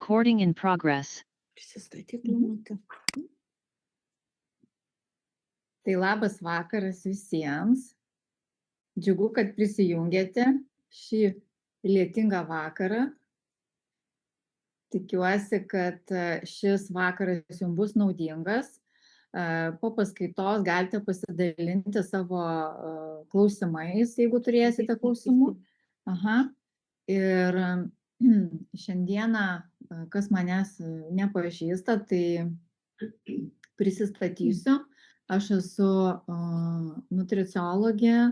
Recording in progress. Prisistatyk, Laimute. Tai labas vakaras visiems. Džiugu, kad prisijungėte šį lietingą vakarą. Tikiuosi, kad šis vakaras jums bus naudingas. Po paskaitos galite pasidalinti savo klausimais, jeigu turėsite klausimų. Aha. Ir šiandieną, kas manęs nepažįsta, tai prisistatysiu. Aš esu nutriciologė,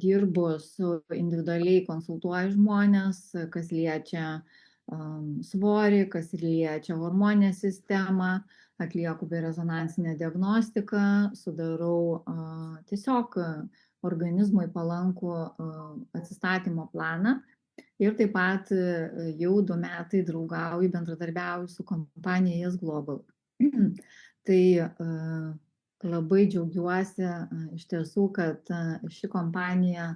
dirbu su individualiai konsultuoju žmonės, kas liečia svorį, kas liečia hormoninę sistemą, atlieku birezonansinę diagnostiką, sudarau tiesiog organizmui palankų atsistatymo planą. Ir taip pat jau 2 metai draugauju, bendradarbiauju su kompanija Yes Global. Tai labai džiaugiuosi iš tiesų, kad ši kompanija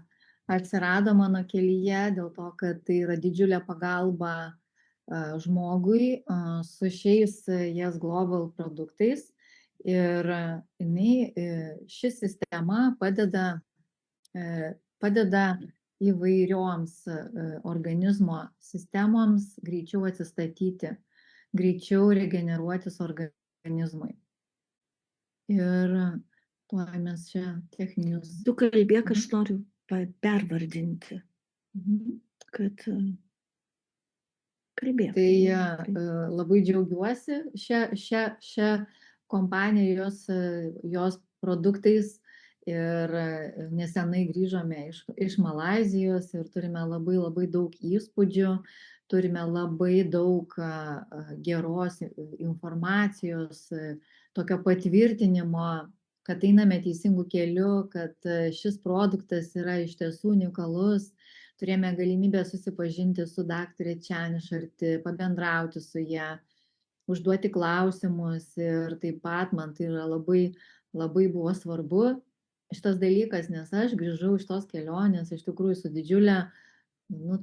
atsirado mano kelyje, dėl to, kad tai yra didžiulė pagalba žmogui su šiais Yes Global produktais. Ir ši sistema padeda įvairioms organizmo sistemoms greičiau atsistatyti, greičiau regeneruotis organizmui. Ir tuo mes čia techninius... Tu kalbėk, aš noriu pervardinti, kad kalbėk. Tai labai džiaugiuosi šią kompaniją, jos produktais. Ir nesenai grįžome iš Malaizijos ir turime labai daug įspūdžių, turime labai daug geros informacijos, tokio patvirtinimo, kad einame teisingų kelių, kad šis produktas yra iš tiesų unikalus. Turėjome galimybę susipažinti su daktare Čian iš arti, pabendrauti su ja, užduoti klausimus ir taip pat man tai yra labai buvo svarbu šitas dalykas, nes aš grįžau iš tos kelionės iš tikrųjų su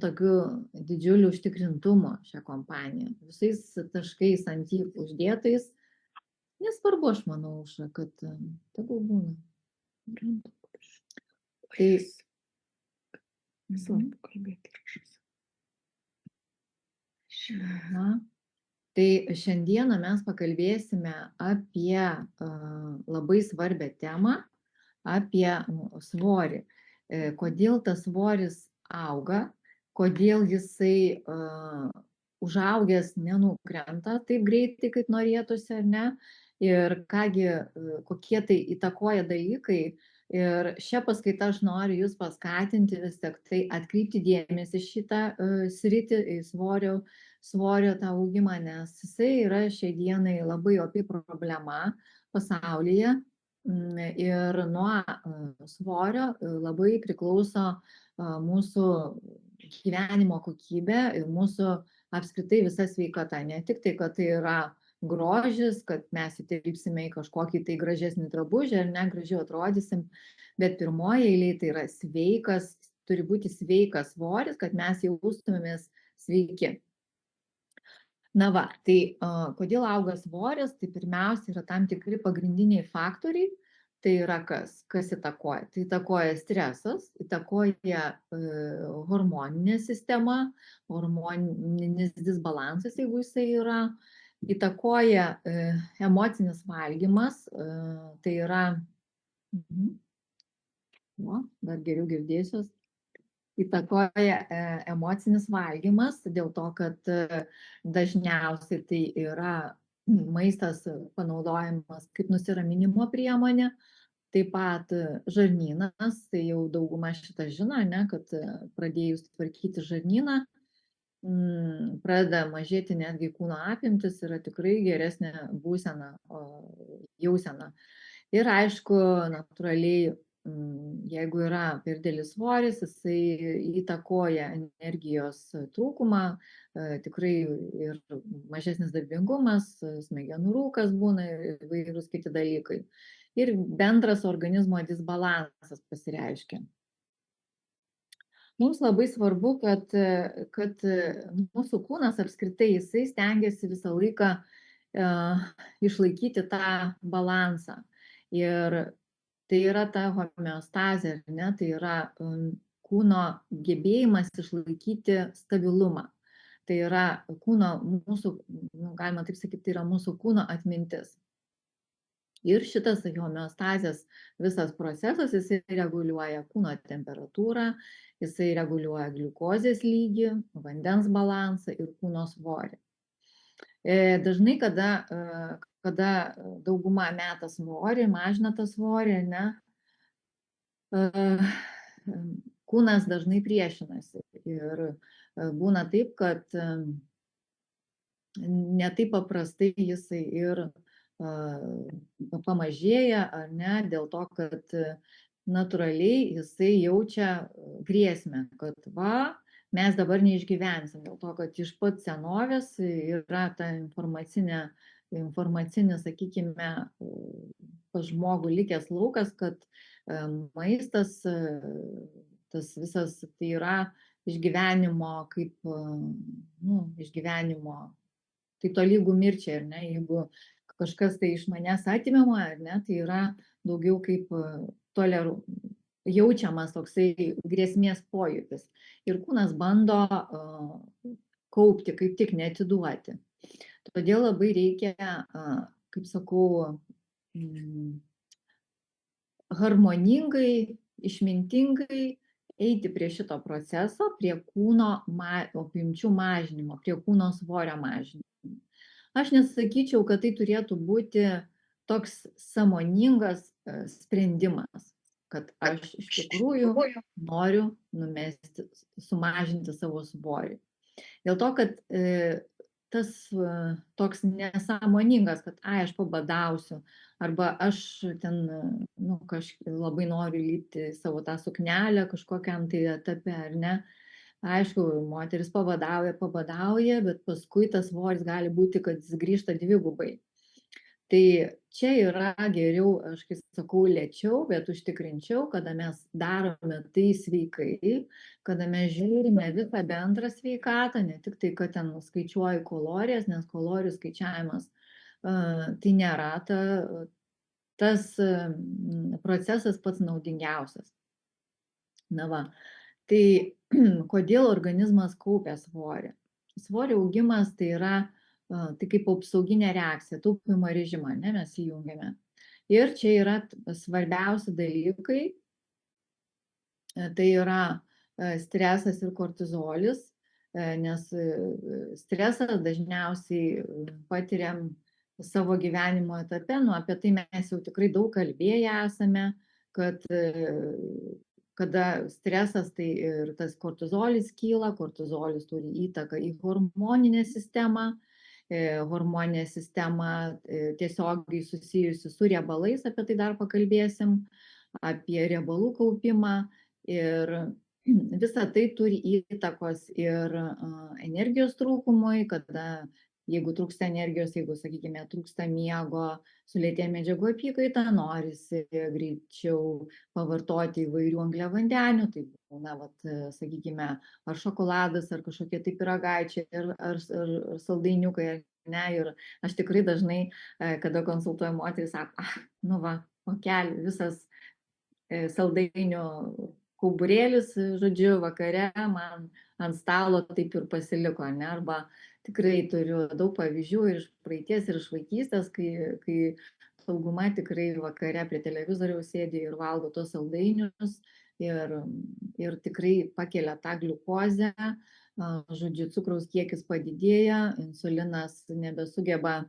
tokiu didžiuliu užtikrintumu šią kompaniją. Visais taškais ant jį uždėtais. Nesvarbu, aš manau, kad tegul būna. Tai svarbu kalbėti. Tai šiandieną mes pakalbėsime apie labai svarbią temą, apie svorį. Kodėl tas svoris auga, kodėl jisai užaugęs nenukrenta taip greitai, kaip norėtųsi, ar ne, ir kokie tai įtakoja dalykai. Ir šią paskaitą aš noriu jūs paskatinti vis tik tai atkreipti dėmesį šitą sritį, į svorio tą augimą, nes jisai yra šiai dienai labai opi problema pasaulyje. Ir nuo svorio labai priklauso mūsų gyvenimo kokybė ir mūsų apskritai visa sveikata. Ne tik tai, kad tai yra grožis, kad mes įtilpsime į kažkokį tai gražesnį drabužį ar ne, gražiau atrodysim, bet pirmoje eilėje tai yra sveikas, turi būti sveikas svoris, kad mes jaustumėmės sveiki. Na va, tai kodėl auga svoris, tai pirmiausia yra tam tikri pagrindiniai faktoriai, tai yra kas įtakoja. Tai įtakoja stresas, įtakoja hormoninė sistema, hormoninis disbalansas, jeigu jisai yra, įtakoja emocinis valgymas, tai yra, dar geriau girdėsiuos, įtakoja emocinis valgymas, dėl to, kad dažniausiai tai yra maistas panaudojamas kaip nusiraminimo priemonė, taip pat žarnynas, tai jau dauguma šitą žino, ne, kad pradėjus tvarkyti žarnyną, pradeda mažėti netgi kūno apimtis, yra tikrai geresnė būsena, jausena. Ir aišku, natūraliai, jeigu yra per didelis svoris, jisai įtakoja energijos trūkumą, tikrai ir mažesnis darbingumas, smegenų rūkas būna ir įvairūs kiti dalykai. Ir bendras organizmo disbalansas pasireiškia. Mums labai svarbu, kad mūsų kūnas apskritai jisai stengiasi visą laiką išlaikyti tą balansą. Ir tai yra ta homeostazė, ar ne? Tai yra kūno gebėjimas išlaikyti stabilumą. Tai yra kūno, mūsų, galima taip sakyti, tai yra mūsų kūno atmintis. Ir šitas homeostazės visas procesas, jisai reguliuoja kūno temperatūrą, jisai reguliuoja gliukozės lygį, vandens balansą ir kūno svorį. Dažnai, kada dauguma meta svorį, mažina tą svorį, ne, kūnas dažnai priešinasi. Ir būna taip, kad ne taip paprastai jisai ir pamažėja, ar ne, dėl to, kad natūraliai jisai jaučia grėsmę, kad mes dabar neišgyvensim, dėl to, kad iš pat senovės yra ta informacinis, sakykime, pas žmogų likęs laukas, kad maistas, tas visas, tai yra išgyvenimo, kaip, išgyvenimo, tai tolygų mirčiai, ar ne, jeigu kažkas tai iš manęs atimama, ar ne, tai yra daugiau kaip jaučiamas toksai grėsmės pojūtis. Ir kūnas bando kaupti, kaip tik neatiduoti. Todėl labai reikia, kaip sakau, harmoningai, išmintingai eiti prie šito proceso, prie kūno apimčių mažinimo, prie kūno svorio mažinimo. Aš nesakyčiau, kad tai turėtų būti toks sąmoningas sprendimas, kad aš iš tikrųjų noriu sumažinti savo svorį. Dėl to, kad tas toks nesąmoningas, kad aš pabadausiu, arba aš ten labai noriu lipti savo tą suknelę kažkokiam tai etape, ar ne. Aišku, moteris pabadauja, bet paskui tas svoris gali būti, kad jis grįžta dvigubai. Tai čia yra geriau, aš kaip sakau, lėčiau, bet užtikrinčiau, kada mes darome tai sveikai, kada mes žiūrime visą bendrą sveikatą, ne tik tai, kad ten skaičiuoju kalorijas, nes kalorijų skaičiavimas tai nėra tas procesas pats naudingiausias. Na va, tai kodėl organizmas kaupia svorį? Svorio augimas tai yra tai kaip apsauginė reakcija, taupimo režimą, ne, mes įjungiame. Ir čia yra svarbiausi dalykai, tai yra stresas ir kortizolis, nes stresą dažniausiai patiriam savo gyvenimo etape, apie tai mes jau tikrai daug kalbėję esame, kad kada stresas, tai ir tas kortizolis kyla, kortizolis turi įtaką į hormoninę sistemą, hormoninė sistema tiesiogiai susijusi su riebalais, apie tai dar pakalbėsim, apie riebalų kaupimą, ir visa tai turi įtakos ir energijos trūkumui, kada jeigu trūksta energijos, jeigu, sakykime, trūksta miego, sulėtėja medžiagų apykaita, norisi greičiau pavartoti įvairių angliavandenių, tai būna, sakykime, ar šokoladas, ar kažkokie tai pyragaičiai, ar saldainiukai, ne, ir aš tikrai dažnai, kada konsultuoju moteris, sako, pokelį, visas saldainių kauburėlis, žodžiu, vakare man ant stalo taip ir pasiliko, ne, arba tikrai turiu daug pavyzdžių ir iš praeities, ir iš vaikystės, kai dauguma tikrai vakare prie televizoriaus sėdi ir valgo tos saldainius ir tikrai pakelia tą gliukozę, žodžiu, cukraus kiekis padidėja, insulinas nebesugeba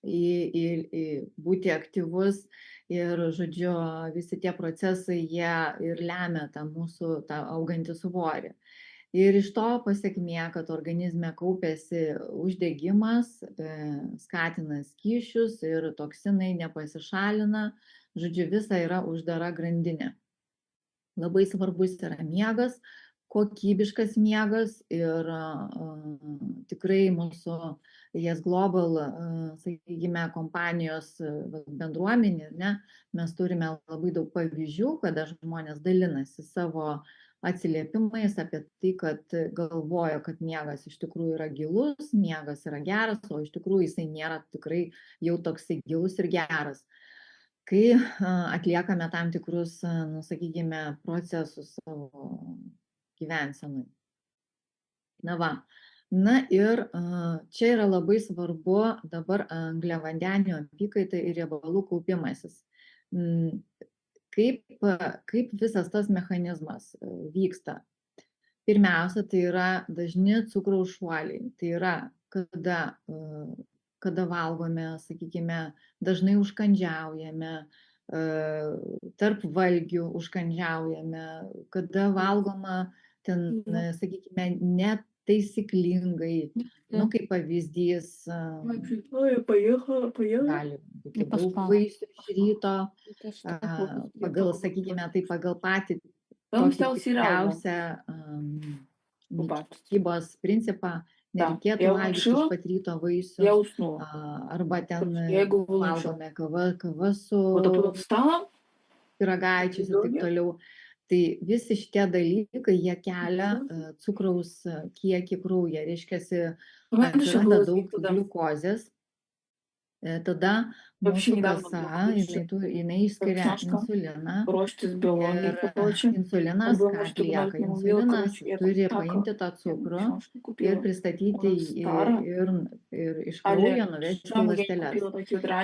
būti aktyvus ir, žodžiu, visi tie procesai jie ir lemia tą mūsų augantį svorį. Ir iš to pasekmė, kad organizme kaupiasi uždegimas, skatina skysčius ir toksinai nepasišalina, žodžiu, visa yra uždara grandinė. Labai svarbus yra miegas, kokybiškas miegas ir tikrai mūsų Yes Global, sakykime, kompanijos bendruomenė, ne, mes turime labai daug pavyzdžių, kada žmonės dalinasi savo atsiliepimais apie tai, kad galvoja, kad miegas iš tikrųjų yra gilus, miegas yra geras, o iš tikrųjų jisai nėra tikrai jau toksai gilus ir geras. Kai atliekame tam tikrus, nu, sakykime, procesus savo gyvensenui. Na va. Na ir čia yra labai svarbu dabar angliavandenių apykaita ir riebalų kaupimasis. Kaip visas tas mechanizmas vyksta? Pirmiausia, tai yra dažni cukraus šuoliai. Tai yra, kada valgome, sakykime, dažnai užkandžiaujame, tarp valgių užkandžiaujame, kada valgoma ten, sakykime, netaisyklingai, nu, kaip pavyzdys, gali būti daug vaisių iš ryto, pagal, sakykime, tai pagal patį tokį tikriausią mitybos principą, nereikėtų valgyti iš pat ryto vaisių, arba ten valgome kava su pyragaičiais ir taip toliau. Tai visi šitie dalykai, jie kelia cukraus kiekį kraujyje, reiškia, atsiranda daug gliukozės. Tada mūsų kasa, jinai išskiria insuliną ir insulinas, ką atlieka? Insulinas turi paimti tą cukrų ir pristatyti ir iš kraujo nuvežti į ląsteles.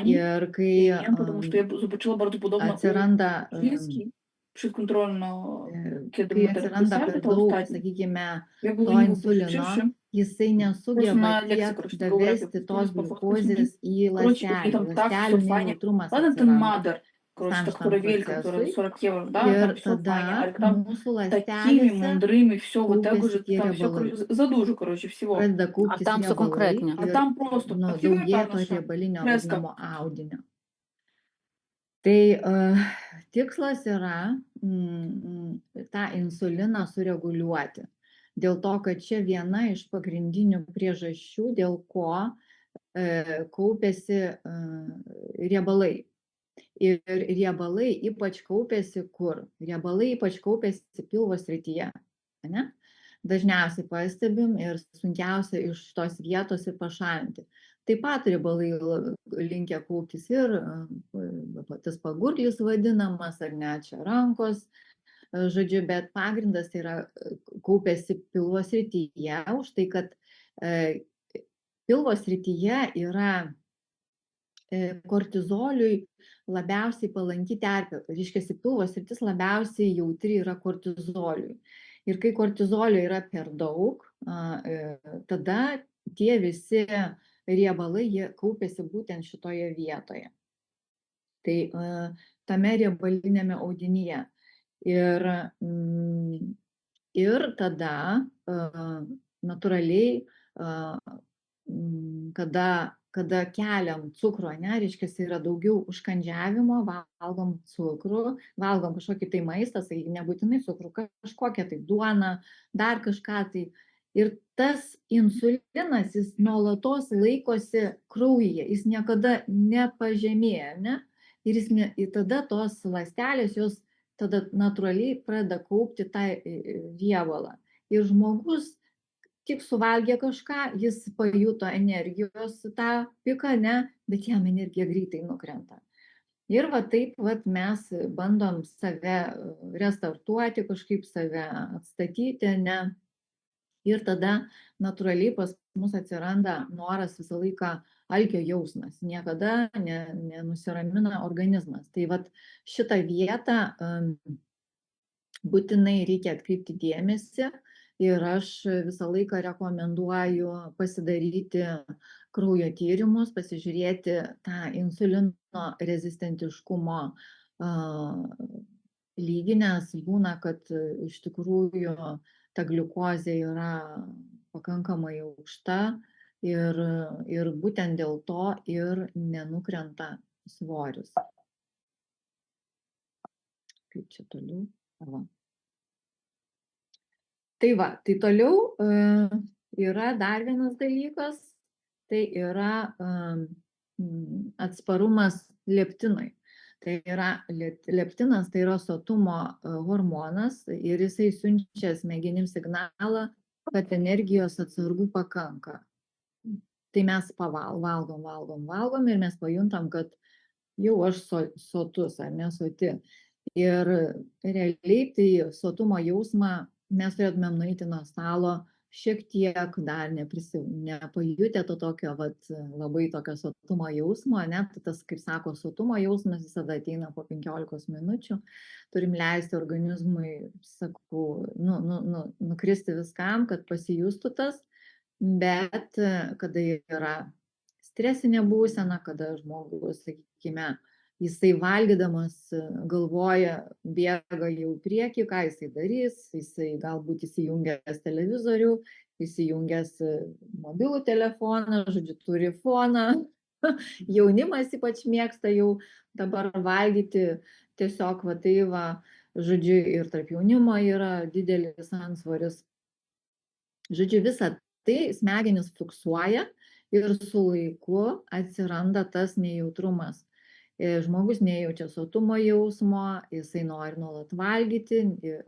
Ir kai atsiranda per daug, sakykime, to insulino, jisai nesugeba tiek davesti tos gliukozės į ląstelę. Ląstelių nejautrumas atsiranda tam procesui. Ir tada mūsų ląstelėse kaupiasi tie riebalai. Pradeda kauptis riebalai ir daugėja to riebalinio vadinamo audinio. Tai tikslas yra tą insuliną sureguliuoti. Dėl to, kad čia viena iš pagrindinių priežasčių, dėl ko kaupiasi riebalai. Ir riebalai ypač kaupiasi kur? Riebalai ypač kaupiasi pilvo srityje. Ne? Dažniausiai pastebim ir sunkiausia iš tos vietos ir pašalinti. Taip pat riebalai linkę kauptis ir tas pagurklis vadinamas, ar ne, čia rankos, žodžiu, bet pagrindas tai yra kaupiasi pilvo srityje, už tai, kad pilvo srityje yra kortizoliui labiausiai palanki terpė, reiškia, pilvo sritis labiausiai jautri yra kortizoliui. Ir kai kortizolio yra per daug, tada tie visi riebalai, jie kaupiasi būtent šitoje vietoje. Tai tame riebalinėme audinyje. Ir tada natūraliai, kada keliam cukrų, ne, reiškia, yra daugiau užkandžiavimo, valgom cukrų, valgom kažkokį tai maistą, tai nebūtinai cukrų, kažkokią tai duoną, dar kažką tai. Ir tas insulinas, jis nuolatos laikosi kraujyje, jis niekada nepažemėja, ne? Ir tada tos ląstelės, jos tada natūraliai pradeda kaupti tą riebalą. Ir žmogus tik suvalgė kažką, jis pajuto energijos tą piką, ne, bet jam energija greitai nukrenta. Ir va taip mes bandom save restartuoti, kažkaip save atstatyti, ne. Ir tada natūraliai pas mus atsiranda noras visą laiką alkio jausmas, niekada nenusiramina organizmas. Tai vat šitą vietą būtinai reikia atkreipti dėmesį ir aš visą laiką rekomenduoju pasidaryti kraujo tyrimus, pasižiūrėti tą insulino rezistentiškumo lygį, nes būna, kad iš tikrųjų ta gliukozė yra pakankamai aukšta ir būtent dėl to ir nenukrenta svoris. Kaip čia toliau? Tai va, tai toliau yra dar vienas dalykas, tai yra atsparumas leptinui. Tai yra leptinas, tai yra sotumo hormonas ir jisai siunčia smegenims signalą, kad energijos atsargų pakanka. Tai mes valgom ir mes pajuntam, kad jau aš sotus ar nesoti. Ir realiai tai sotumo jausmą mes turėtumėm nueiti nuo stalo šiek tiek dar nepajutę to tokio labai tokio sotumo jausmo, net tas, kaip sako, sotumo jausmas visada ateina po 15 minučių. Turim leisti organizmui, sakau, nukristi viskam, kad pasijustų tas, bet kada yra stresinė būsena, kada žmogus, sakykime, jisai valgydamas galvoja, bėga jau prieki, ką jisai darys, jisai galbūt įsijungęs televizorių, įsijungęs mobilų telefoną, žodžiu, turi foną. Jaunimas ypač mėgsta jau dabar valgyti tiesiog, žodžiu, ir tarp jaunimo yra didelis antsvoris. Žodžiu, visą tai smegenys fiksuoja ir su laiku atsiranda tas nejautrumas. Žmogus nejaučia sotumo jausmo, jisai nori nuolat valgyti,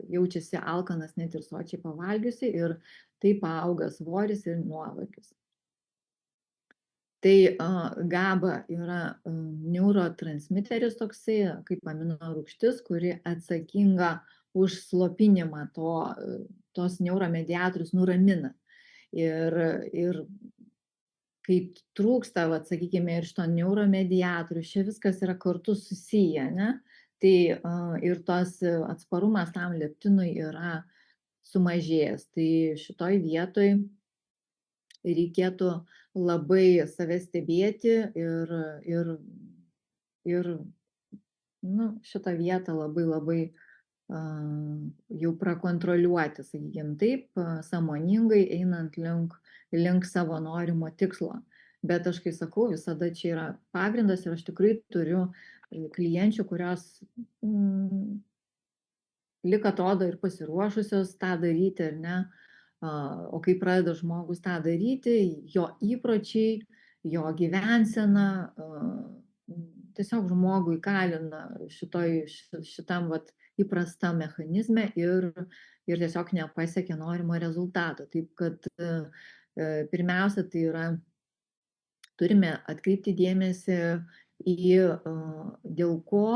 jaučiasi alkanas net ir sočiai pavalgiusi ir taip auga svoris ir nuovargis. Tai GABA yra neurotransmiteris toksai, kaip aminorūgštis, kuri atsakinga už slopinimą tos neuromediatorius, nuramina. Ir kai trūksta, sakykime, ir šito neuromediatorių, čia viskas yra kartu susiję, ne? Tai ir tos atsparumas tam leptinui yra sumažėjęs. Tai šitoj vietoj reikėtų labai save stebėti ir šitą vietą labai jau prakontroliuoti, sakykime taip, sąmoningai einant link savo norimo tikslo. Bet aš, kai sakau, visada čia yra pagrindas ir aš tikrai turiu klienčių, kurios lyg atrodo ir pasiruošusios tą daryti, ar ne? O kai pradeda žmogus tą daryti, jo įpročiai, jo gyvensena tiesiog žmogų įkalina šitam įprastam mechanizme ir tiesiog nepasiekia norimo rezultato. Taip kad pirmiausia, tai yra, turime atkreipti dėmesį į dėl ko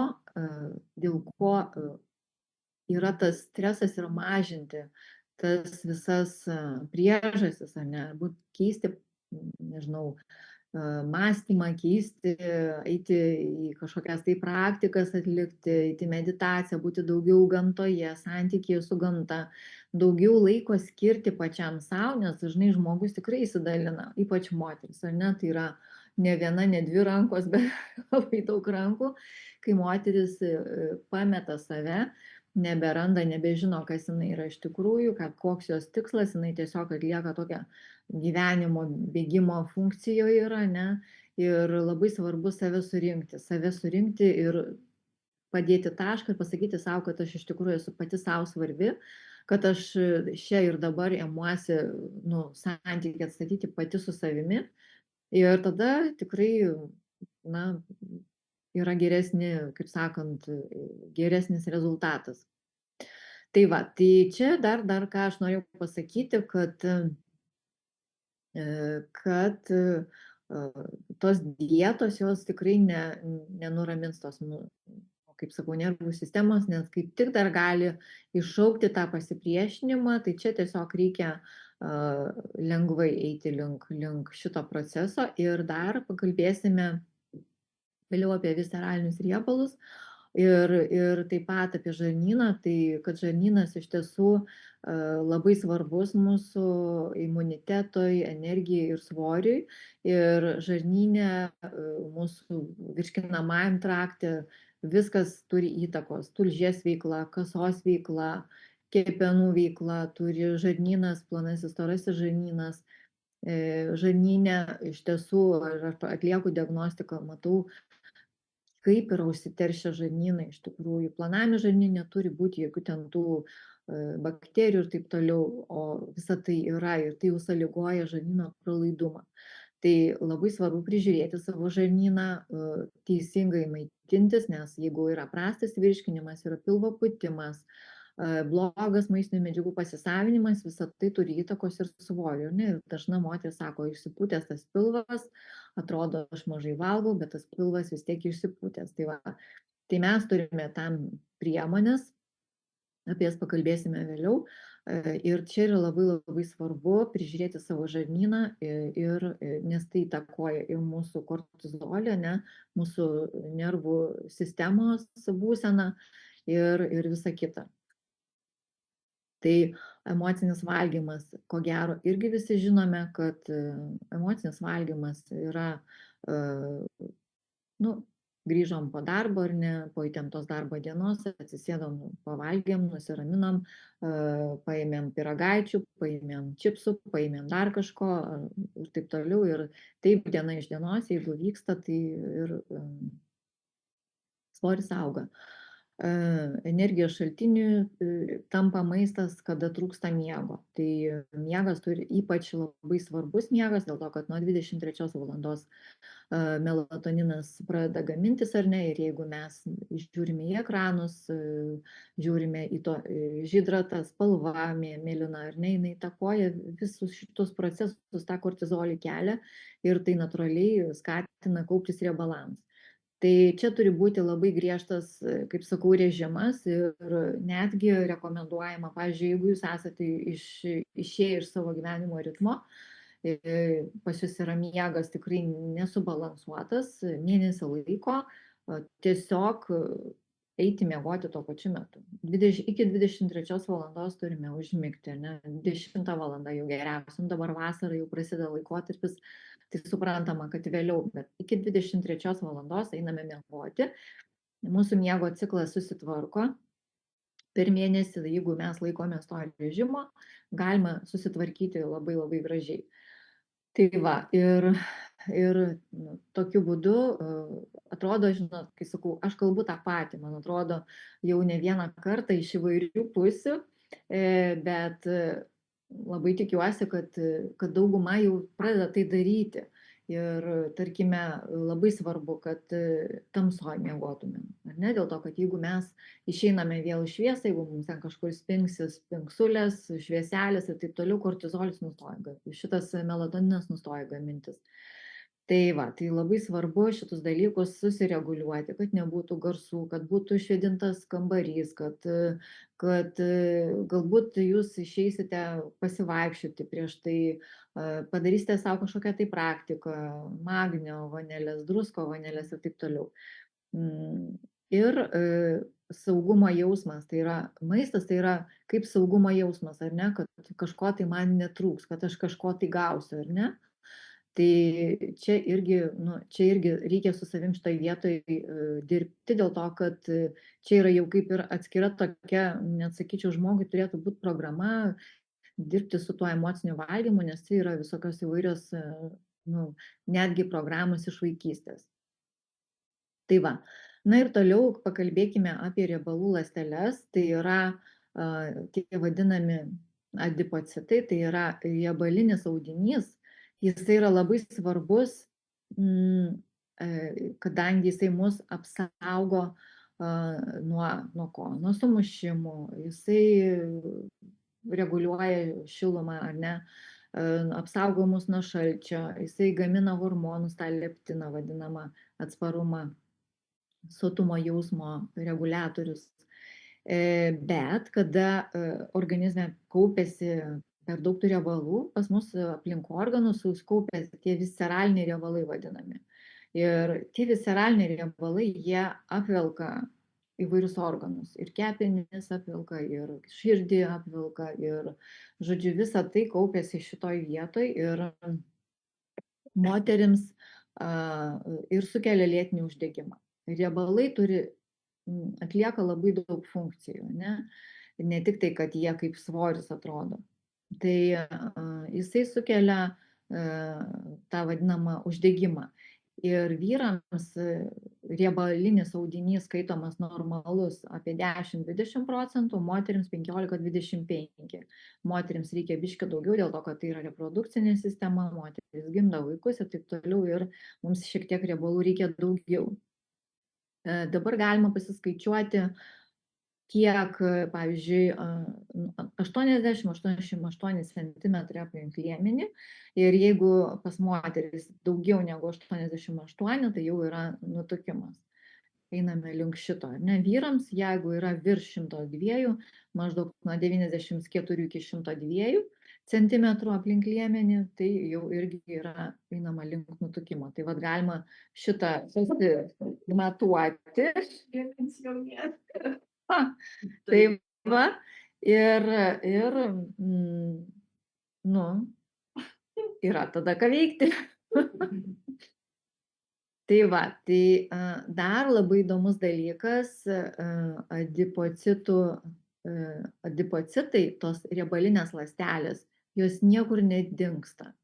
yra tas stresas ir mažinti tas visas priežastis, ar ne, būt keisti, nežinau, mąstymą keisti, eiti į kažkokias tai praktikas atlikti, eiti į meditaciją, būti daugiau gamtoje, santykyje su gamta, daugiau laiko skirti pačiam savo, nes dažnai žmogus tikrai įsidalina, ypač moteris, ar ne, tai yra ne viena, ne dvi rankos, bet labai daug rankų, kai moteris pameta save, neberanda, nebežino, kas jinai yra iš tikrųjų, koks jos tikslas, jinai tiesiog atlieka tokią gyvenimo bėgimo funkcijoje yra, ne, ir labai svarbu save surinkti ir padėti tašką ir pasakyti savo, kad aš iš tikrųjų esu pati savo svarbi, kad aš čia ir dabar emuosi, santykį atstatyti pati su savimi ir tada tikrai, yra kaip sakant, geresnis rezultatas. Tai čia dar ką aš noriu pasakyti, kad tos dietos jos tikrai nenuramins tos, kaip sakau, nervų sistemos, nes kaip tik dar gali iššaukti tą pasipriešinimą, tai čia tiesiog reikia lengvai eiti link šito proceso ir dar pakalbėsime vėliau apie visceralinius riebalus ir taip pat apie žarnyną, tai kad žarnynas iš tiesų labai svarbus mūsų imunitetoj, energijai ir svoriui ir žarnyne, mūsų virškinamajam trakte viskas turi įtakos, tulžies veikla, kasos veikla, kepenų veikla, turi žarnynas, plonasis, storasis žarnynas. Žarnyne iš tiesų, aš atlieku diagnostiką, matau, kaip yra užsiteršę žarnynai iš tikrųjų. Plonajame žarnyne neturi būti jokių ten tų bakterijų ir taip toliau, o visa tai yra ir tai jau sąlygoja žarnyno pralaidumą. Tai labai svarbu prižiūrėti savo žarnyną, teisingai maitintis, nes jeigu yra prastas virškinimas, yra pilvo pūtimas, blogas maistinių medžiagų pasisavinimas, visa tai turi įtakos ir svoriui. Ir dažna moteris sako, išsipūtęs tas pilvas, atrodo, aš mažai valgau, bet tas pilvas vis tiek išsipūtęs. Tai mes turime tam priemonės, apie jas pakalbėsime vėliau. Ir čia yra labai labai svarbu prižiūrėti savo žarnyną, nes tai įtakoja ir mūsų kortizolį, mūsų nervų sistemos būseną ir visa kita. Tai emocinis valgymas, ko gero, irgi visi žinome, kad emocinis valgymas yra, grįžom po darbo ar ne, po įtemptos darbo dienos, atsisėdom, pavalgėm, nusiraminom, paėmėm pyragaičių, paėmėm čipsų, paėmėm dar kažko ir taip toliau. Ir taip diena iš dienos, jeigu vyksta, tai ir svoris auga. Energijos šaltiniu tampa maistas, kada trūksta miego. Tai miegas turi ypač labai svarbus miegas, dėl to, kad nuo 23 valandos melatoninas pradeda gamintis ar ne, ir jeigu mes žiūrime į ekranus, žiūrime į to žydrą tą spalvą, mėlyną ar ne, jinai įtakoja visus šitus procesus, tą kortizolį kelia ir tai natūraliai skatina kauptis riebalams. Tai čia turi būti labai griežtas, kaip sakau, režimas ir netgi rekomenduojama, pavyzdžiui, jeigu jūs esate išėję iš savo gyvenimo ritmo, pas jūs yra miegas tikrai nesubalansuotas, mėnesį laiko, tiesiog eiti miegoti tuo pačiu metu. Iki 23 valandos turime užmigti, ne? 10 valandą jau geriausia, dabar vasarą jau prasideda laikotarpis, tai suprantama, kad vėliau, bet iki 23 valandos einame miegoti, mūsų miego ciklas susitvarko. Per mėnesį, jeigu mes laikomės to režimo, galima susitvarkyti labai labai gražiai. Tai va, ir tokiu būdu atrodo, žinot, kai sakau, aš kalbu tą patį, man atrodo, jau ne vieną kartą iš įvairių pusių, bet labai tikiuosi, kad dauguma jau pradeda tai daryti. Ir tarkime, labai svarbu, kad tamsoje miegotumėm, ar ne? Dėl to, kad jeigu mes išeiname vėl į šviesą, jeigu mums ten kažkur spingsis spingsulės, švieselės ir taip toliau, kortizolis nustoja, šitas melatoninas nustoja gamintis. Tai va, tai labai svarbu šitus dalykus susireguliuoti, kad nebūtų garsų, kad būtų išvėdintas kambarys, kad galbūt jūs išeisite pasivaikščioti prieš tai, padarysite savo kažkokią tai praktiką, magnio vanelės, drusko vanelės ir taip toliau. Ir saugumo jausmas, tai yra maistas, tai yra kaip saugumo jausmas, ar ne, kad kažko tai man netrūks, kad aš kažko tai gausiu, ar ne. Tai čia irgi reikia su savim šitoj vietoj dirbti, dėl to, kad čia yra jau kaip ir atskira tokia, net sakyčiau, žmogui turėtų būti programa dirbti su tuo emociniu valgymu, nes tai yra visokios įvairios, netgi programos iš vaikystės. Tai va. Na ir toliau pakalbėkime apie riebalų ląsteles, tai yra tie vadinami adipocitai, tai yra riebalinis audinys. Jisai yra labai svarbus, kadangi jisai mus apsaugo nuo ko? Nuo sumušimų, jisai reguliuoja šilumą, ar ne, apsaugo mus nuo šalčio, jisai gamina hormonus, tą leptiną vadinamą atsparumą, sotumo jausmo reguliatorius. Bet kada organizme kaupiasi per daug tų riebalų, pas mus aplink organus kaupiasi tie visceraliniai riebalai vadinami. Ir tie visceraliniai riebalai, jie apvelka įvairius organus. Ir kepenis apvelka, ir širdį apvelka, ir, žodžiu, visa tai kaupiasi šitoj vietoj ir moterims ir sukelia lėtinį uždegimą. Riebalai atlieka labai daug funkcijų, ne tik tai, kad jie kaip svoris atrodo. Tai jisai sukelia tą vadinamą uždegimą. Ir vyrams riebalinis audinys skaitomas normalus apie 10–20%, moterims 15–25%. Moterims reikia biškį daugiau dėl to, kad tai yra reprodukcinė sistema, moteris gimdo vaikus ir taip toliau ir mums šiek tiek riebalų reikia daugiau. Dabar galima pasiskaičiuoti, kiek, pavyzdžiui, 80–88 cm aplink liemenį ir jeigu pas moteris daugiau negu 88, tai jau yra nutukimas. Einame link šito. Ne, vyrams, jeigu yra virš 102, maždaug nuo 94 iki 102 cm aplink liemenį, tai jau irgi yra einama link nutukimo. Tai vad galima šitą pasimatuoti. Tai va, ir nu, yra tada ką veikti. Tai va, tai dar labai įdomus dalykas, adipocitai, tos riebalinės ląstelės, jos niekur nedingsta.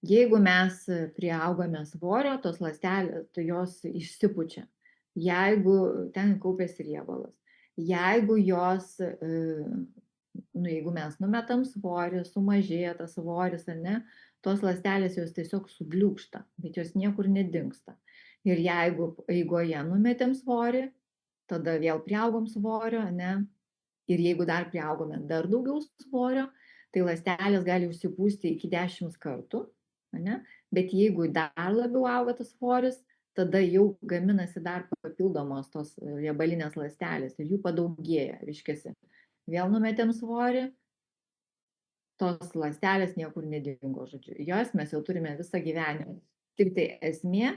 Jeigu mes priaugame svorio, tos ląstelės, tai jos išsipučia. Jeigu ten kaupiasi riebalas. Jeigu jos, jeigu mes numetam svorį, sumažėja tas svoris, ar ne, tos ląstelės jos tiesiog subliūkšta, bet jos niekur nedingsta. Ir jeigu eigoje numetėm svorį, tada vėl priaugom svorio, ne, ir jeigu dar priaugome dar daugiau svorio, tai ląstelės gali užsipūsti iki 10 kartų, ne, bet jeigu dar labiau auga tas svoris, tada jau gaminasi dar papildomos tos riebalinės ląstelės ir jų padaugėja, reiškiasi. Vėl numetėm svorį, tos ląstelės niekur nedingo, žodžiu. Jos mes jau turime visą gyvenimą. Tik tai esmė,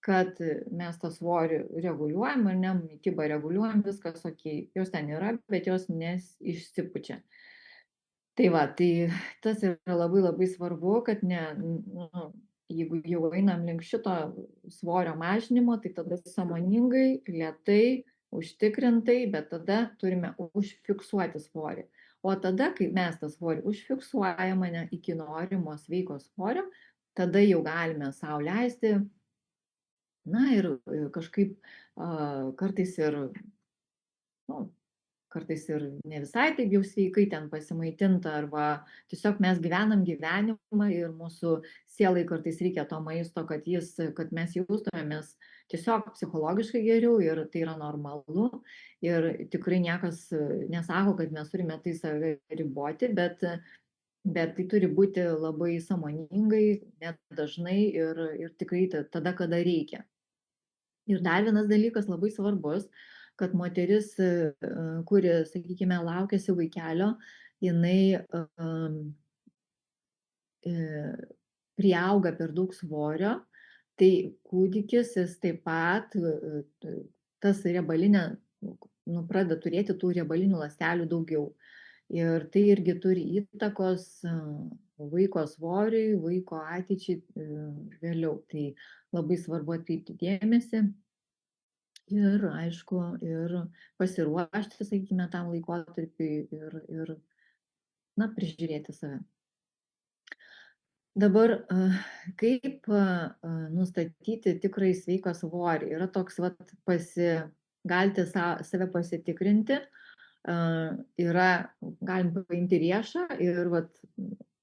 kad mes tą svorį reguliuojam ir ne, mitybą reguliuojam, viskas ok. Jos ten yra, bet jos neišsipučia. Tai va, tai tas yra labai labai svarbu, kad jeigu jau einam link šito svorio mažinimo, tai tada sąmoningai, lėtai, užtikrintai, bet tada turime užfiksuoti svorį. O tada, kai mes tą svorį užfiksuojame iki norimo sveiko svorio, tada jau galime sau leisti, na ir kažkaip kartais ir ne visai taip jau sveikai ten pasimaitinta, arba tiesiog mes gyvenam gyvenimą ir mūsų sielai kartais reikia to maisto, kad mes jaustumėmės tiesiog psichologiškai geriau ir tai yra normalu. Ir tikrai niekas nesako, kad mes turime tai save riboti, bet tai turi būti labai sąmoningai, net dažnai ir tikrai tada, kada reikia. Ir dar vienas dalykas labai svarbus, kad moteris, kuri, sakykime, laukiasi vaikelio, jinai priauga per daug svorio, tai kūdikis jis taip pat, tas riebalinė, pradeda turėti tų riebalinių ląstelių daugiau. Ir tai irgi turi įtakos vaiko svoriui, vaiko ateičiai vėliau. Tai labai svarbu atkreipti dėmesį. Ir, aišku, ir pasiruošti, sakykime, tam laikotarpiui ir prižiūrėti save. Dabar, kaip nustatyti tikrai sveiką svorį? Yra toks, galite save pasitikrinti, galim paimti riešą ir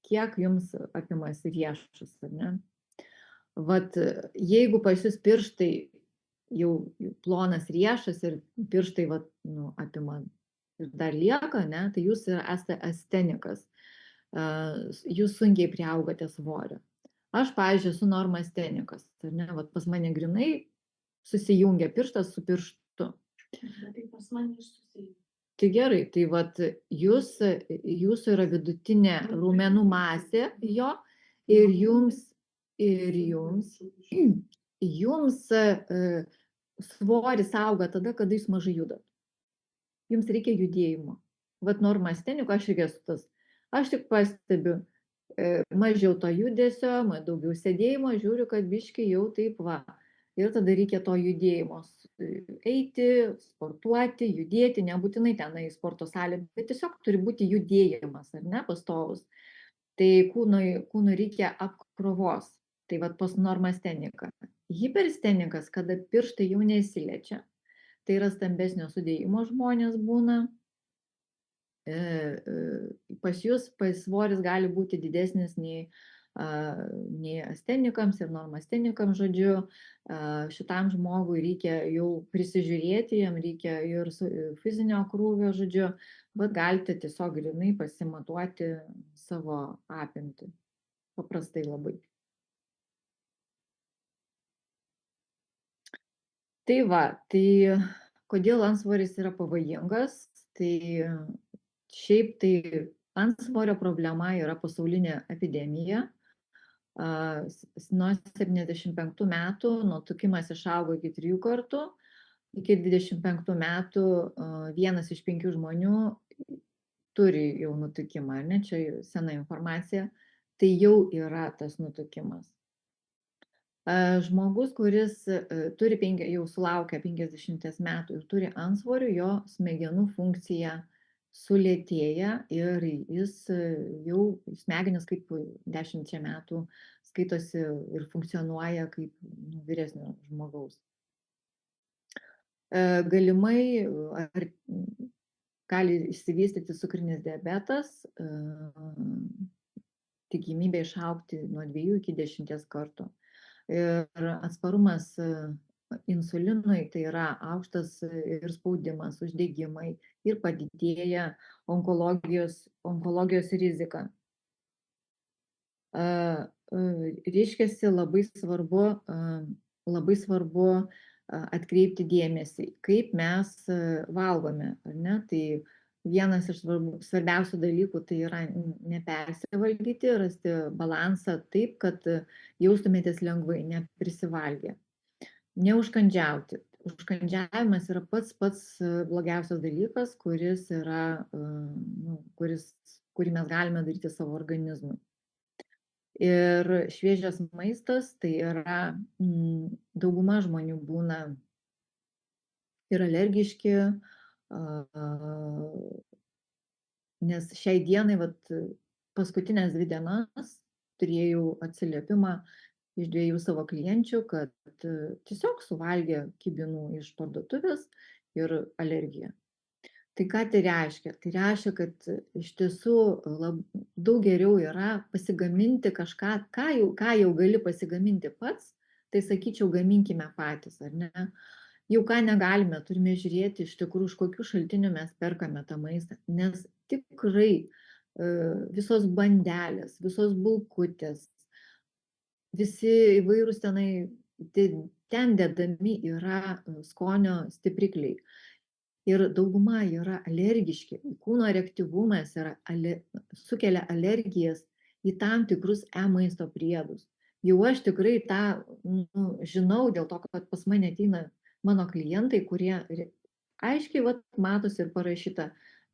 kiek jums apimasi riešas, ar ne? Jeigu pas jūs pirštai jau plonas riešas ir pirštai apima ir dar lieka, ne, tai jūs esate astenikas. Jūs sunkiai priaugate svorio. Aš, pavyzdžiui, esu normastenikas. Ne, pas mane grinai susijungia pirštas su pirštu. Tai pas mane susijungia. Tai gerai, tai jūsų yra vidutinė raumenų masė jo ir jums svoris auga tada, kada jūs mažai judat. Jums reikia judėjimo. Normasteniku aš irgi esu tas. Aš tik pastebiu mažiau to judesio, daugiau sėdėjimo, žiūriu, kad biški jau taip va. Ir tada reikia to judėjimo. Eiti, sportuoti, judėti, nebūtinai tenai į sporto salę, bet tiesiog turi būti judėjimas, ar ne, pastovus. Tai kūnui reikia apkrovos. Tai vat postnormastenika. Hiperstenikas, kada pirštai jau nesiliečia, tai yra stambesnio sudėjimo žmonės būna. Pas jūs svoris gali būti didesnis nei astenikams ir normastenikams, žodžiu, šitam žmogui reikia jau prisižiūrėti, jam reikia ir fizinio krūvio, žodžiu, bet galite tiesiog grinai pasimatuoti savo apimtį, paprastai labai. Tai va, tai kodėl antsvoris yra pavojingas, tai šiaip tai antsvorio problema yra pasaulinė epidemija. Nuo 75 metų nutukimas išaugo iki 3 kartų, iki 25 metų 1 iš 5 žmonių turi jau nutukimą, ar ne, čia sena informacija, tai jau yra tas nutukimas. Žmogus, kuris jau sulaukia 50 metų ir turi antsvorį, jo smegenų funkcija sulėtėja ir jis jau smegenis kaip 10 metų skaitosi ir funkcionuoja kaip vyresnio žmogaus. Galimai gali išsivystyti cukrinis diabetas, tikimybė išaugti nuo 2 iki 10 kartų. Ir atsparumas insulinui, tai yra aukštas ir spaudimas, uždegimai ir padidėja onkologijos rizika. Reiškiasi labai svarbu atkreipti dėmesį, kaip mes valgome, ar ne? Tai vienas iš svarbiausių dalykų tai yra nepersivalgyti, rasti balansą taip, kad jaustumėtės lengvai, neprisivalgę. Neužkandžiauti. Užkandžiavimas yra pats blogiausias dalykas, kurį mes galime daryti savo organizmui. Ir šviežias maistas, tai yra dauguma žmonių būna ir alergiški, nes šiai dienai, paskutinės 2 dienas turėjau atsiliepimą iš 2 savo klienčių, kad tiesiog suvalgė kibinų iš parduotuvės ir alergija. Tai ką tai reiškia? Tai reiškia, kad iš tiesų daug geriau yra pasigaminti kažką, ką jau gali pasigaminti pats, tai sakyčiau, gaminkime patys, ar ne? Jau ką negalime, turime žiūrėti iš tikrųjų, iš kokių šaltinių mes perkame tą maistą, nes tikrai visos bandelės, visos bulkutės, visi įvairūs ten dedami yra skonio stiprikliai. Ir dauguma yra alergiški, kūno reaktyvumas sukelia alergijas į tam tikrus maisto priedus. Jau aš tikrai tą žinau, dėl to, kad pas mane ateina mano klientai, kurie aiškiai matosi ir parašyta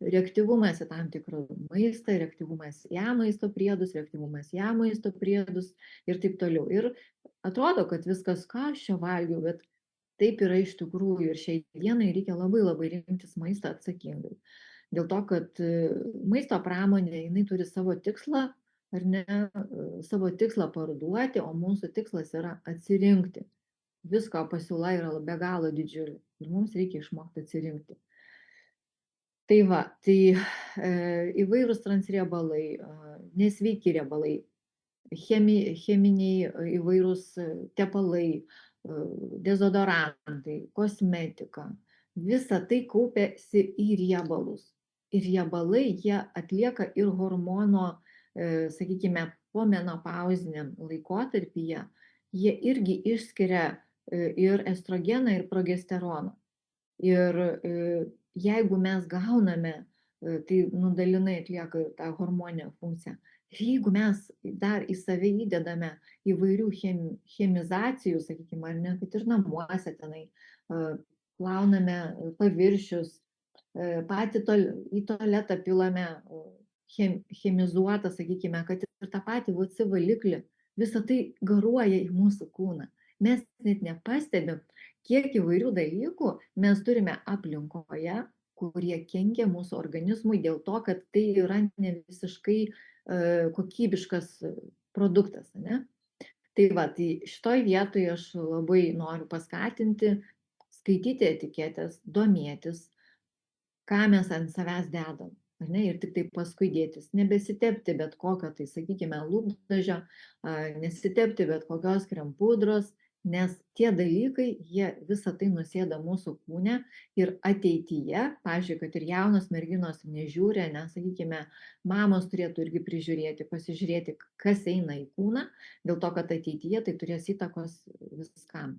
reaktyvumas į tam tikrą maistą, reaktyvumas į maisto priedus, reaktyvumas į maisto priedus ir taip toliau. Ir atrodo, kad viskas, ką aš čia valgiau, bet taip yra iš tikrųjų ir šiai dienai reikia labai rinktis maistą atsakingai. Dėl to, kad maisto pramonė, jinai turi savo tikslą, ar ne, savo tikslą parduoti, o mūsų tikslas yra atsirinkti. Visko pasiūla yra be galo didžiulė ir mums reikia išmokti atsirinkti. Tai va, tai įvairūs transriebalai, nesveiki riebalai, cheminiai įvairūs tepalai, dezodorantai, kosmetika, visa tai kaupiasi į riebalus. Ir riebalai, jie atlieka ir hormono, sakykime, pomenopauziniam laikotarpyje, jie irgi išskiria ir estrogeną, ir progesteroną. Ir jeigu mes gauname, tai dalinai atlieka tą hormoninę funkciją. Ir jeigu mes dar į save įdedame įvairių chemizacijų, sakykime, ar ne, kad ir namuose tenai plauname paviršius, patį į tualetą pilame chemizuotą, sakykime, kad ir tą patį VC valiklį, visą tai garuoja į mūsų kūną. Mes net nepastebim, kiek įvairių dalykų mes turime aplinkoje, kurie kenkia mūsų organizmui dėl to, kad tai yra ne visiškai kokybiškas produktas, ne? Tai va, tai šitoj vietoj aš labai noriu paskatinti skaityti etiketes, domėtis, ką mes ant savęs dedam, ar ne, ir tik tai paskui dėtis. Nebesitepti bet kokio, tai sakykime, lūpdažio, nesitepti bet kokios krempudros, nes tie dalykai, jie visą tai nusėda mūsų kūne ir ateityje, pavyzdžiui, kad ir jaunos merginos nežiūri, nes, sakykime, mamos turėtų irgi prižiūrėti, pasižiūrėti, kas eina į kūną, dėl to, kad ateityje tai turės įtakos viskam.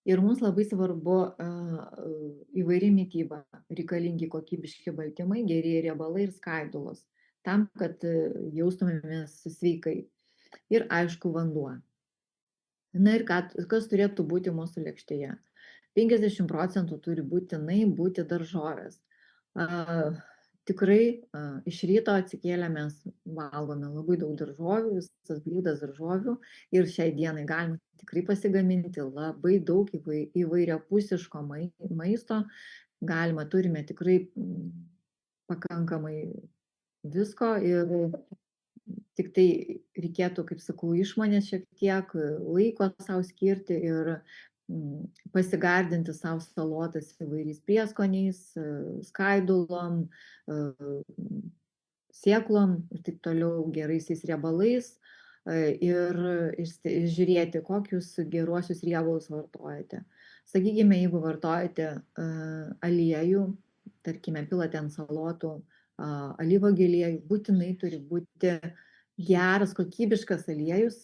Ir mums labai svarbu įvairi mityba, reikalingi kokybiški baltymai, geri riebalai ir skaidulos, tam, kad jaustumėmės sveikai. Ir aišku, vanduo. Na ir kas turėtų būti mūsų lėkštėje? 50% turi būtinai būti daržovės. Tikrai iš ryto atsikėlę mes valgome labai daug daržovių, visas bliūdas daržovių ir šiai dienai galime tikrai pasigaminti labai daug įvairiapusiško maisto. Galima, turime tikrai pakankamai visko ir tik tai reikėtų, kaip sakau, išmonės šiek tiek, laiko savo skirti ir pasigardinti savo salotas įvairiais prieskoniais, skaidulom, sėklom ir taip toliau, geraisiais riebalais ir žiūrėti, kokius geruosius riebalus vartojate. Sakykime, jeigu vartojate aliejų, tarkime, pilate ant salotų alyvuogių aliejų, būtinai turi būti geras, kokybiškas aliejus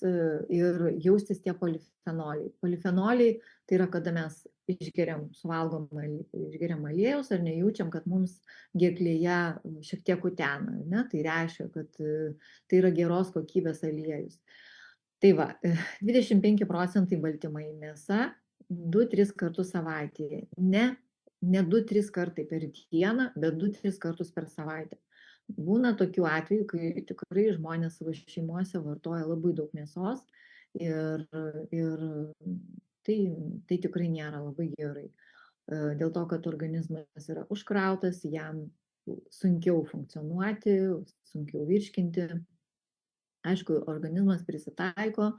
ir jaustis tie polifenoliai. Polifenoliai tai yra, kada mes išgeriam, suvalgom, išgeriam aliejus ar nejaučiam, kad mums gerklėje šiek tiek kutena, ne? Tai reiškia, kad tai yra geros kokybės aliejus. Tai va, 25% baltymai mėsa 2-3 kartus savaitėje. Ne 2-3 kartai per dieną, bet 2-3 kartus per savaitę. Būna tokių atvejų, kai tikrai žmonės savo šeimuose vartoja labai daug mėsos ir tai tikrai nėra labai gerai. Dėl to, kad organizmas yra užkrautas, jam sunkiau funkcionuoti, sunkiau virškinti. Aišku, organizmas prisitaiko,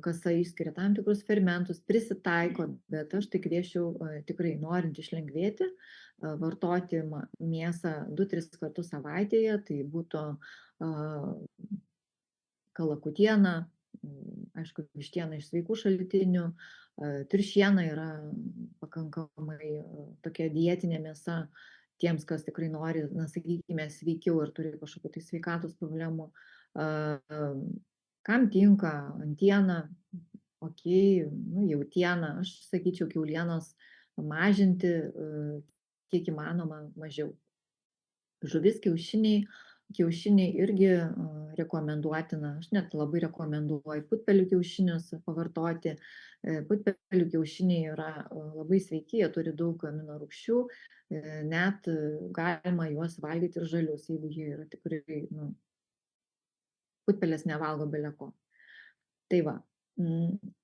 kasa išskiria tam tikrus fermentus, prisitaiko, bet aš tai kvieščiau tikrai norint išlengvėti, vartoti mėsą 2-3 kartus savaitėje, tai būtų kalakutiena, aišku, vištiena iš sveikų šaltinių, triušiena yra pakankamai tokia dietinė mėsa tiems, kas tikrai nori, na, sakykime, sveikiau ir turi kažkokių tai sveikatos problemų. Kam tinka antiena, okei, nu, jautiena, aš sakyčiau, kiaulienos mažinti kiek įmanoma mažiau. Žuvis, kiaušiniai irgi rekomenduotina, aš net labai rekomenduoju putpelių kiaušinius pavartoti. Putpelių kiaušiniai yra labai sveiki, jie turi daug amino rūgščių, net galima juos valgyti ir žalius, jeigu jie yra tikrai, nu, putpelės nevalgo beleko. Tai va,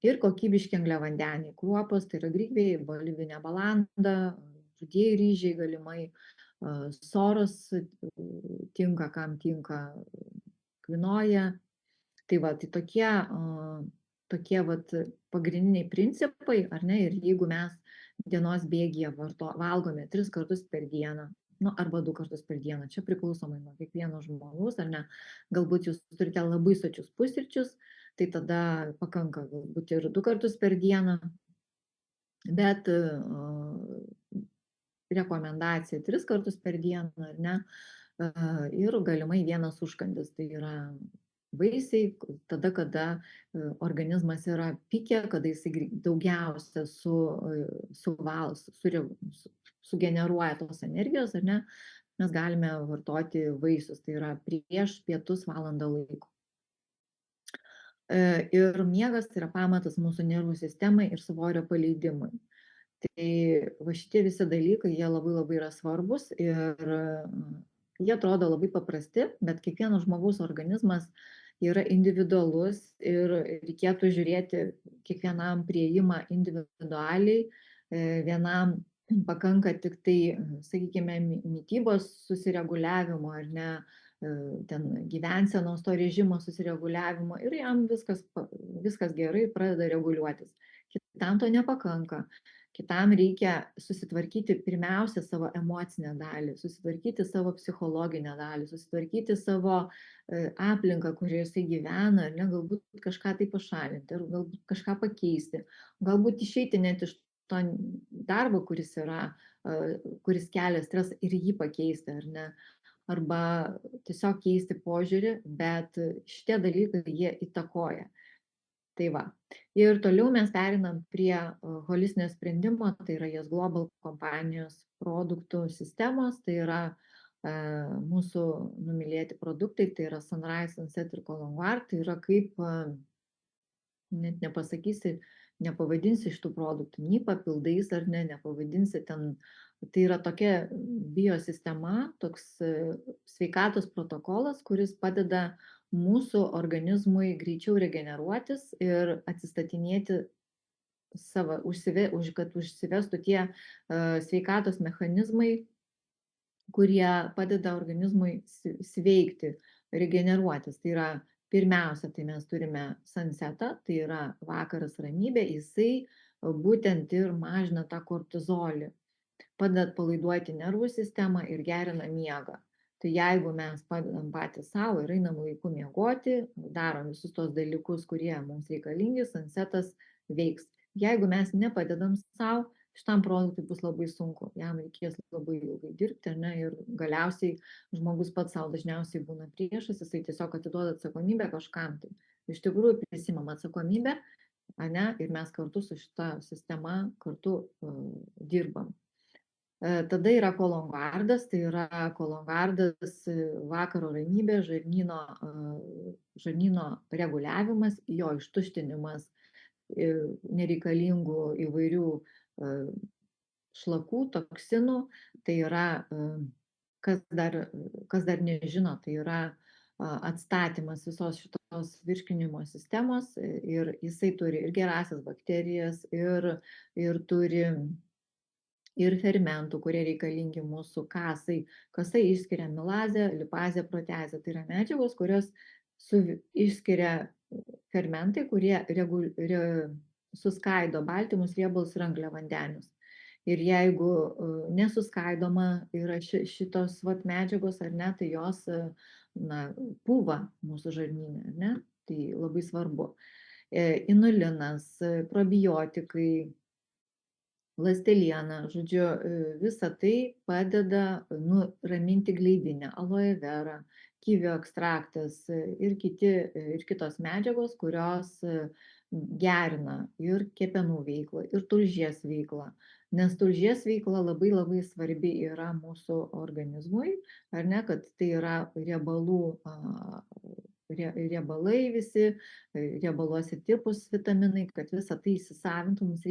ir kokybiški angliavandeniai, kruopos, tai yra grygviai, bolivinė balanda, rudieji ryžiai galimai, soros tinka, kam tinka kvinoja. Tai va, tai tokie vat pagrindiniai principai, ar ne, ir jeigu mes dienos bėgyje valgome 3 kartus per dieną, nu, arba 2 kartus per dieną, čia priklausomai nuo kiekvieno žmogaus, ar ne, galbūt jūs turite labai sočius pusryčius, tai tada pakanka galbūt ir 2 kartus per dieną, bet rekomendacija 3 kartus per dieną, ar ne, ir galimai vienas užkandis, tai yra vaisiai, tada, kada organizmas yra pike, kada jisai daugiausia sugeneruoja tos energijos, ar ne, mes galime vartoti vaisius, tai yra prieš pietus valandą laiko. Ir miegas tai yra pamatas mūsų nervų sistemai ir svorio paleidimui. Tai va šitie visi dalykai, jie labai labai yra svarbus ir jie atrodo labai paprasti, bet kiekvieno žmogaus organizmas yra individualus ir reikėtų žiūrėti kiekvienam priėjimą individualiai, vienam pakanka tik tai, sakykime, mitybos susireguliavimo ar ne, ten gyvensenos to režimo susireguliavimo ir jam viskas gerai, pradeda reguliuotis. Kitam to nepakanka. Kitam reikia susitvarkyti pirmiausia savo emocinę dalį, susitvarkyti savo psichologinę dalį, susitvarkyti savo aplinką, kurioje jisai gyvena, ar ne, galbūt kažką tai pašalinti, ar galbūt kažką pakeisti, galbūt išeiti net iš to darbo, kuris kelia stresą ir jį pakeisti, ar ne, arba tiesiog keisti požiūrį, bet šitie dalykai jie įtakoja. Tai va. Ir toliau mes perinam prie holistinio sprendimo, tai yra Yes Global kompanijos produktų sistemos, tai yra mūsų numylėti produktai, tai yra Sunrise, Sunset ir Colongard, tai yra kaip, net nepasakysi, nepavadinsi iš tų produktų nei papildais ar ne, nepavadinsi ten, tai yra tokia biosistema, toks sveikatos protokolas, kuris padeda mūsų organizmui greičiau regeneruotis ir atsistatinėti kad užsivestų tie sveikatos mechanizmai, kurie padeda organizmui sveikti, regeneruotis. Tai yra pirmiausia, tai mes turime sunsetą, tai yra vakaras ramybė, jisai būtent ir mažina tą kortizolį, padeda atpalaiduoti nervų sistemą ir gerina miegą. Tai jeigu mes padedam patys savo ir einam laiku miegoti, darom visus tos dalykus, kurie mums reikalingi, sunsetas veiks. Jeigu mes nepadedam savo, šitam produktui bus labai sunku, jam reikės labai ilgai dirbti, ne, ir galiausiai žmogus pats savo dažniausiai būna priešas, jisai tiesiog atiduoda atsakomybę kažkam. Tai iš tikrųjų prisimam atsakomybę, ne, ir mes kartu su šita sistema kartu dirbam. Tada yra Colongardas, tai yra Colongardas vakaro ramybė, žarnyno reguliavimas, jo ištuštinimas nereikalingų įvairių šlakų, toksinų, tai yra, kas dar nežino, tai yra atstatymas visos šitos virškinimo sistemos ir jisai turi ir gerasias bakterijas, ir turi ir fermentų, kurie reikalingi mūsų kasai. Kasai išskiria milazę, lipazę, proteazę. Tai yra medžiagos, kurios išskiria fermentai, kurie suskaido baltymus, riebalus ir angliavandenius. Ir jeigu nesuskaidoma yra šitos medžiagos, ar ne, tai jos pūva mūsų žarnyne, ar ne? Tai labai svarbu. Inulinas, probiotikai, ląsteliena, žodžiu, visa tai padeda nuraminti gleivinę, aloe vera, kivio ekstraktas ir kitos medžiagos, kurios gerina ir kepenų veiklą, ir tulžies veiklą, nes tulžies veikla labai labai svarbi yra mūsų organizmui, ar ne, kad tai yra riebalai visi, riebaluose tirpus vitaminai, kad visą tai įsisavintų, mums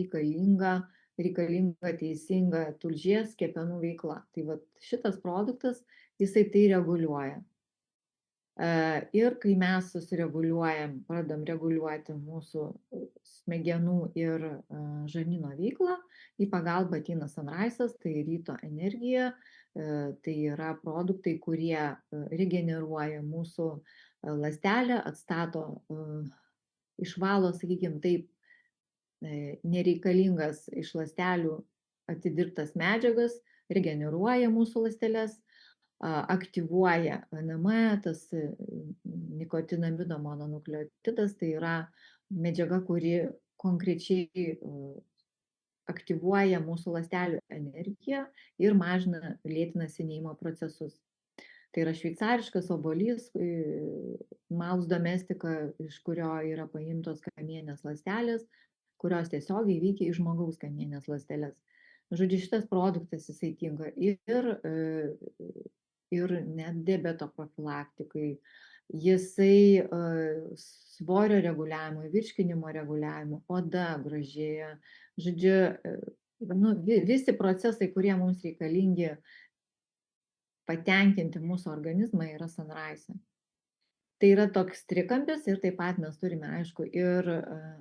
reikalinga teisinga tulžies kepenų veikla. Tai vat šitas produktas, jisai tai reguliuoja. Ir kai mes susireguliuojam, pradedam reguliuoti mūsų smegenų ir žarnyno veiklą, į pagalbą ateina Sunrise'as, tai ryto energija, tai yra produktai, kurie regeneruoja mūsų ląstelę, atstato, išvalo, sakykime, taip, nereikalingas iš ląstelių atidirbtas medžiagas, regeneruoja mūsų ląsteles, aktyvuoja ANM, tas nikotinamido mononukleotidas, tai yra medžiaga, kuri konkrečiai aktyvuoja mūsų ląstelių energiją ir mažina, lėtina senėjimo procesus. Tai yra šveicariškas obuolys, Malus domestika, iš kurio yra paimtos kamienės ląstelės, kurios tiesiogiai veikia į žmogaus kamienės ląsteles. Žodžiu, šitas produktas jisai tinka ir net diabeto profilaktikai, jisai svorio reguliavimui, virškinimo reguliavimui, oda gražėja. Žodžiu, visi procesai, kurie mums reikalingi patenkinti mūsų organizmą, yra Sunrise'e. Tai yra toks trikampis ir taip pat mes turime, aišku, ir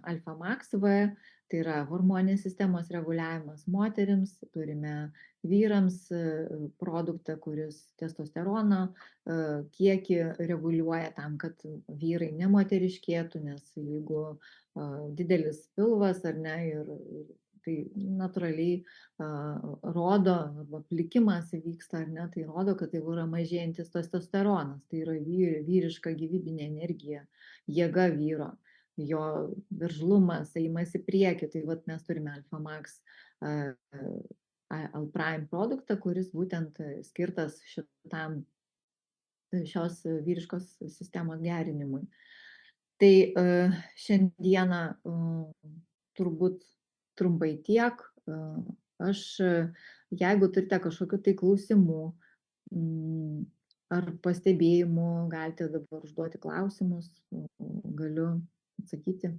Alpha Max V, tai yra hormoninės sistemos reguliavimas moterims, turime vyrams produktą, kuris testosterono kiekį reguliuoja tam, kad vyrai nemoteriškėtų, nes jeigu didelis pilvas ar ne, ir tai natūraliai rodo, arba plikimas vyksta ar ne, tai rodo, kad jau yra mažėjantis testosteronas, tai yra vyriška gyvybinė energija, jėga vyro, jo veržlumas, ėjimas į priekį, tai vat mes turime Alpha Max Alprime produktą, kuris būtent skirtas šios vyriškos sistemos gerinimui. Tai šiandieną turbūt trumpai tiek. Aš, jeigu turite kažkokių tai klausimų ar pastebėjimų, galite dabar užduoti klausimus, galiu atsakyti.